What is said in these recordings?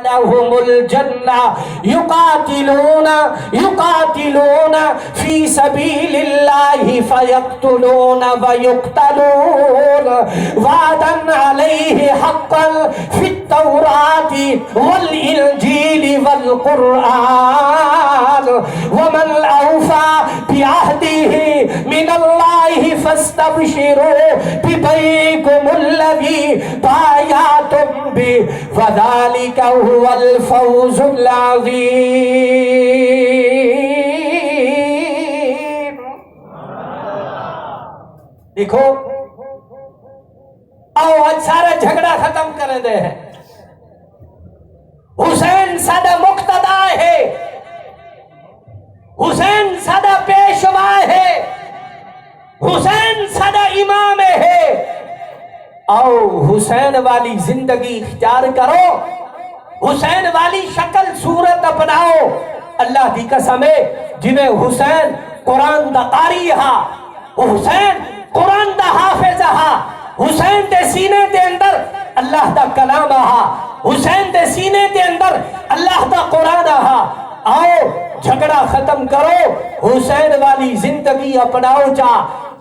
لهم الجنة يقاتلون في سبيل الله فيقتلون ويقتلون وعدا عليه حقا في التوراة والإنجيل والقرآن ومن أوفى بعهده من الله فاستبشروا ببيعكم الذي بايعتم به وذلك هو الفوز العظيم. دیکھو آؤ آج سارا جھگڑا ختم کر دے ہیں. حسین سادہ مقتدا ہے, حسین سادہ پیشوا ہے, حسین سادہ امام ہے. آؤ حسین والی زندگی اختیار کرو, حسین والی شکل صورت اپناؤ. اللہ دی قسم ہے جنہیں حسین قرآن دا قاری ہا, حسین قرآن دا حافظ ہا, حسین دے سینے دے اندر اللہ دا کلام ہا, حسین دے سینے دے اندر اللہ دا قرآن ہا. آؤ جھگڑا ختم کرو, حسین والی زندگی اپناؤ. جا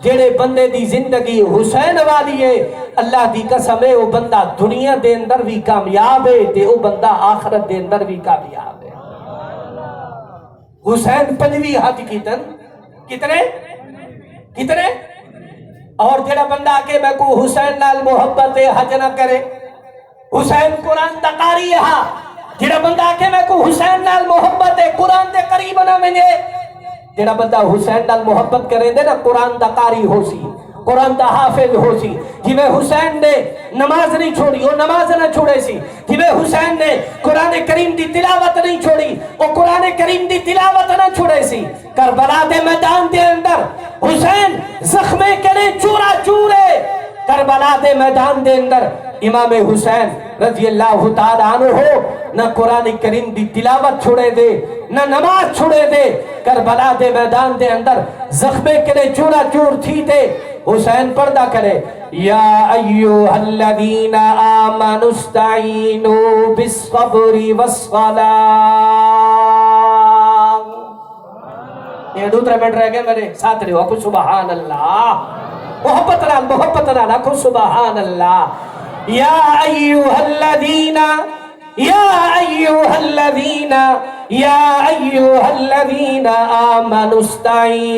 جڑے بندے دی زندگی حسین والی ہے اللہ دی قسم ہے وہ بندہ دنیا دے اندر بھی کامیاب ہے تے وہ بندہ آخرت دے اندر بھی کامیاب ہے. حسین پنجویں حج کیتن کتنے اور جڑا بندہ کہ میں کو حسین نال محبت حج نہ کرے, حسین قرآن دا قاری ہا, جڑا بندہ کہ میں کو حسین نال محبت قرآن دے قریب نہ ونجے, جڑا بندہ حسین نال محبت کرے دے نا قرآن دا قاری ہو سی, قرآن دا حافظ ہو سی. جی میں حسین نے نماز نہیں چھوڑی وہ نماز نہ چھوڑے سی, جی میں حسین نے قرآن کریم دی تلاوت نہیں چھوڑی وہ قرآن کریم دی تلاوت نہ چھوڑے سی. کربلا دے میدان دے اندر حسین زخمے کرے چورا چورے, کربلا دے میدان دے اندر امام حسین رضی اللہ تعالیٰ عنہ ہو نہ قرآن کریم دی تلاوت چھوڑے دے نہ نماز چھوڑے دے. کربلا دے میدان دے اندر زخمے کرے چورا چور تھی دے. حسین پردہ کرے یا ایوہ الذین آمنوا استعینوا بالصبر والصلاۃ. یہ 2-3 منٹ رہ گئے میرے ساتھ رہو, آکو سبحان اللہ, محبت نال آکو سبحان اللہ. یا ایوہ الذین آمنوا استعینوا